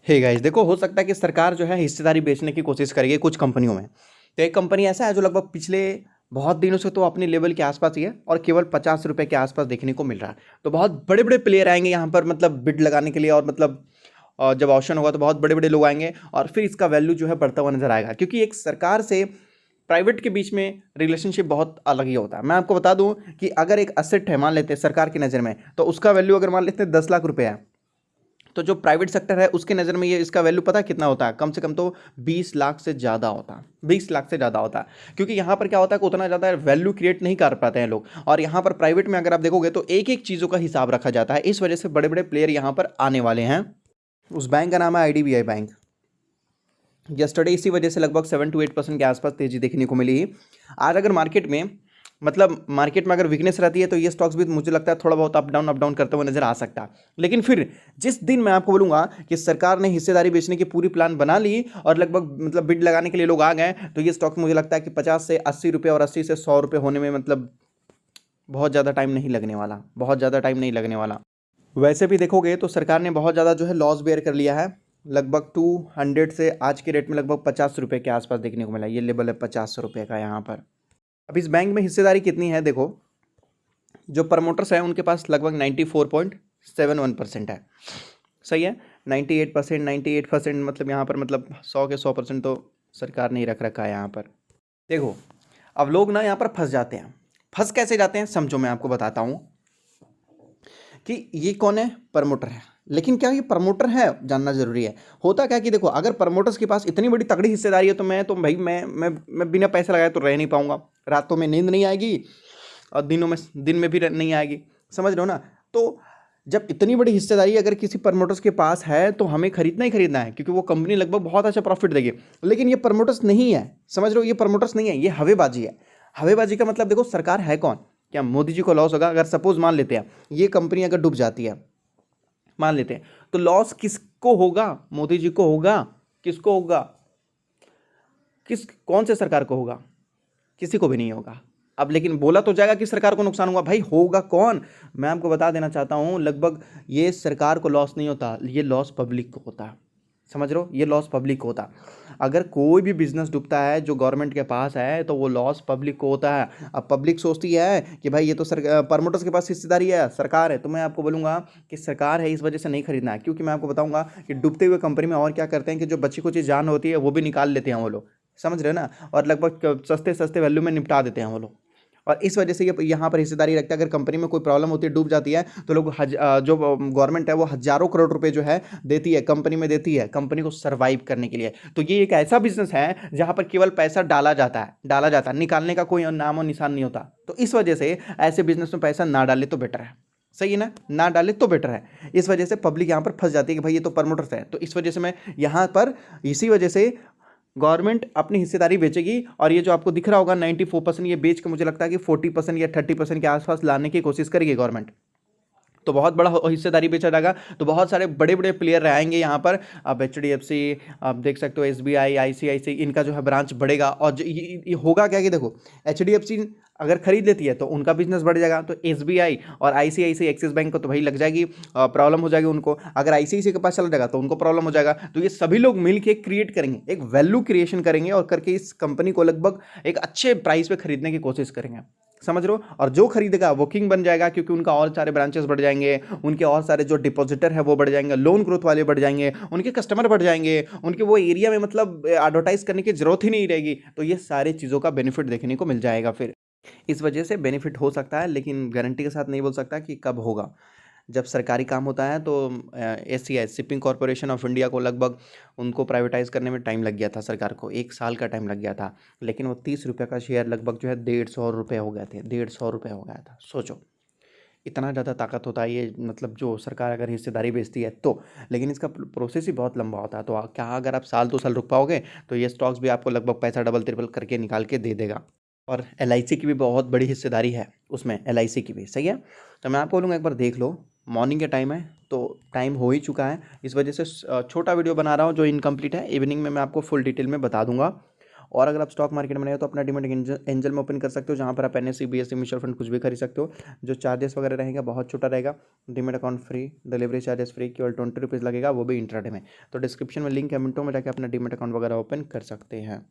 Hey guys, देखो हो सकता है कि सरकार जो है हिस्सेदारी बेचने की कोशिश करेगी कुछ कंपनियों में। तो एक कंपनी ऐसा है जो लगभग पिछले बहुत दिनों से तो अपने लेवल के आसपास ही है और केवल 50 रुपए के आसपास देखने को मिल रहा है। तो बहुत बड़े बड़े प्लेयर आएंगे यहाँ पर, मतलब बिड लगाने के लिए, और मतलब जब ऑप्शन होगा तो बहुत बड़े बड़े लोग आएंगे और फिर इसका वैल्यू जो है बढ़ता हुआ नजर आएगा, क्योंकि एक सरकार से प्राइवेट के बीच में रिलेशनशिप बहुत अलग ही होता है। मैं आपको बता दूं कि अगर एक असेट है, मान लेते हैं सरकार की नज़र में, तो उसका वैल्यू अगर मान लेते हैं 10 लाख रुपए है, तो जो प्राइवेट सेक्टर है उसके नज़र में ये इसका वैल्यू पता कितना होता है? कम से कम तो 20 लाख से ज़्यादा होता है। 20 लाख से ज़्यादा होता है, क्योंकि यहाँ पर क्या होता है कि उतना ज़्यादा वैल्यू क्रिएट नहीं कर पाते हैं लोग। और यहाँ पर प्राइवेट में अगर आप देखोगे तो एक एक चीज़ों का हिसाब रखा जाता है। इस वजह से बड़े बड़े प्लेयर यहाँ पर आने वाले हैं। उस बैंक का नाम है IDBI बैंक। यस्टरडे इसी वजह से लगभग 7 to 8% के आसपास तेजी देखने को मिली। आज अगर मार्केट में, मतलब मार्केट में अगर वीकनेस रहती है तो ये स्टॉक्स भी मुझे लगता है थोड़ा बहुत अप डाउन करते हुए नजर आ सकता है। लेकिन फिर जिस दिन मैं आपको बोलूंगा कि सरकार ने हिस्सेदारी बेचने की पूरी प्लान बना ली और लगभग मतलब बिड लगाने के लिए लोग आ गए, तो ये स्टॉक्स मुझे लगता है कि 50 से 80 रुपये और 80 से 100 रुपये होने में मतलब बहुत ज़्यादा टाइम नहीं लगने वाला, बहुत ज़्यादा टाइम नहीं लगने वाला। वैसे भी देखोगे तो सरकार ने बहुत ज़्यादा जो है लॉस बेयर कर लिया है। लगभग 200 से आज के रेट में लगभग 50 रुपये के आसपास देखने को मिला। ये लेवल है 50 रुपये का यहाँ पर। अब इस बैंक में हिस्सेदारी कितनी है देखो, जो प्रमोटर्स हैं उनके पास लगभग 94.71% है। सही है, 98%, 98%, मतलब यहाँ पर मतलब 100 के 100% तो सरकार ने ही रख रखा है यहाँ पर। देखो, अब लोग ना यहाँ पर फंस जाते हैं। फंस कैसे जाते हैं समझो, मैं आपको बताता हूँ कि ये कौन है, प्रमोटर है। लेकिन क्या ये प्रमोटर है जानना जरूरी है। होता क्या कि देखो, अगर प्रमोटर्स के पास इतनी बड़ी तगड़ी हिस्सेदारी है तो मैं बिना पैसे लगाए तो रह नहीं पाऊंगा। रातों में नींद नहीं आएगी और दिन में भी नहीं आएगी। समझ रहे हो ना? तो जब इतनी बड़ी हिस्सेदारी अगर किसी प्रमोटर्स के पास है तो हमें खरीदना ही खरीदना है, क्योंकि वो कंपनी लगभग बहुत अच्छा प्रॉफिट देगी। लेकिन ये प्रमोटर्स नहीं है, समझ रहे हो? ये प्रमोटर्स नहीं है, ये हवेबाजी है। हवेबाजी का मतलब देखो, सरकार है कौन? क्या मोदी जी को लॉस होगा? अगर सपोज मान लेते हैं ये कंपनी अगर डूब जाती है, मान लेते हैं, तो लॉस किसको होगा? मोदी जी को होगा? किसको होगा? कौन से सरकार को होगा? किसी को भी नहीं होगा। अब लेकिन बोला तो जाएगा कि सरकार को नुकसान हुआ, भाई होगा कौन? मैं आपको बता देना चाहता हूं, लगभग ये सरकार को लॉस नहीं होता, ये लॉस पब्लिक को होता है। समझ रहे हो? ये लॉस पब्लिक को होता है। अगर कोई भी बिजनेस डूबता है जो गवर्नमेंट के पास है तो वो लॉस पब्लिक को होता है। अब पब्लिक सोचती है कि भाई ये तो प्रमोटर्स के पास हिस्सेदारी है, सरकार है, तो मैं आपको बोलूंगा कि सरकार है इस वजह से नहीं खरीदना है। क्योंकि मैं आपको बताऊंगा कि डूबते हुए कंपनी में और क्या करते हैं कि जो बच्ची कुछ जान होती है वो भी निकाल लेते हैं वो लोग। समझ रहे हो ना? और लगभग सस्ते सस्ते वैल्यू में निपटा देते हैं वो लोग। और इस वजह से ये यहाँ पर हिस्सेदारी रखता है। अगर कंपनी में कोई प्रॉब्लम होती है, डूब जाती है, तो लोग जो गवर्नमेंट है वो हजारों करोड़ रुपए जो है देती है, कंपनी में देती है, कंपनी को सर्वाइव करने के लिए। तो ये एक ऐसा बिजनेस है जहां पर केवल पैसा डाला जाता है, निकालने का कोई नाम और निशान नहीं होता। तो इस वजह से ऐसे बिजनेस में पैसा ना डाले तो बेटर है। सही है ना? ना डाले तो बेटर है। इस वजह से पब्लिक यहाँ पर फंस जाती है कि भाई ये तो प्रमोटर्स है। तो इस वजह से मैं यहाँ पर, इसी वजह से गवर्नमेंट अपनी हिस्सेदारी बेचेगी। और ये जो आपको दिख रहा होगा 94%, ये बेच के मुझे लगता है कि 40% या 30% के आसपास लाने की कोशिश करेगी गवर्नमेंट। तो बहुत बड़ा हिस्सेदारी बेचा जाएगा, तो बहुत सारे बड़े बड़े प्लेयर रहेंगे यहाँ पर। अब HDFC, आप देख सकते हो, SBI, ICICI, इनका जो है ब्रांच बढ़ेगा। और ये होगा क्या कि देखो, HDFC अगर खरीद लेती है तो उनका बिजनेस बढ़ जाएगा, तो SBI और ICICI, एक्सिस बैंक को तो भाई लग जाएगी, प्रॉब्लम हो जाएगी उनको। अगर ICICI के पास चला जाएगा तो उनको प्रॉब्लम हो जाएगा। तो ये सभी लोग मिलकर क्रिएट करेंगे, एक वैल्यू क्रिएशन करेंगे और करके इस कंपनी को लगभग एक अच्छे प्राइस पे खरीदने की कोशिश करेंगे। समझ रहे हो? और जो खरीदेगा वो किंग बन जाएगा, क्योंकि उनका और सारे ब्रांचेस बढ़ जाएंगे, उनके और सारे जो डिपॉजिटर है वो बढ़ जाएंगे, लोन ग्रोथ वाले बढ़ जाएंगे, उनके कस्टमर बढ़ जाएंगे, उनके वो एरिया में मतलब एडवर्टाइज करने की जरूरत ही नहीं रहेगी। तो ये सारी चीज़ों का बेनिफिट देखने को मिल जाएगा। फिर इस वजह से बेनिफिट हो सकता है, लेकिन गारंटी के साथ नहीं बोल सकता कि कब होगा। जब सरकारी काम होता है तो SCI, shipping corporation of India को लगभग उनको प्राइवेटाइज करने में टाइम लग गया था, सरकार को 1 साल का टाइम लग गया था। लेकिन वो 30 रुपये का शेयर लगभग जो है 150 रुपये हो गए थे, 150 रुपये हो गया था। सोचो, इतना ज़्यादा ताकत होता है ये, मतलब जो सरकार अगर हिस्सेदारी बेचती है तो। लेकिन इसका प्रोसेस ही बहुत लंबा होता है। तो क्या अगर आप साल 2 साल रुक पाओगे तो ये स्टॉक्स भी आपको लगभग पैसा डबल ट्रिपल करके निकाल के दे देगा। और LIC की भी बहुत बड़ी हिस्सेदारी है उसमें, LIC की भी। सही है? तो मैं आपको बोलूँगा एक बार देख लो। मॉर्निंग का टाइम है तो टाइम हो ही चुका है, इस वजह से छोटा वीडियो बना रहा हूँ जो इनकम्प्लीट है। इवनिंग में मैं आपको फुल डिटेल में बता दूंगा। और अगर आप स्टॉक मार्केट में नहीं हो तो अपना डीमैट एंजल में ओपन कर सकते हो, जहाँ पर आप NSE BSE म्यूचुअल फंड कुछ भी खरीद सकते हो। जो चार्जेस वगैरह रहेगा बहुत छोटा रहेगा, demat account free, delivery charges free, केवल 20 रुपीज़ लगेगा, वो भी इंट्राडे में। तो डिस्क्रिप्शन में लिंक है, मिनटों में जाकर अपना डीमैट अकाउंट वगैरह ओपन कर सकते हैं।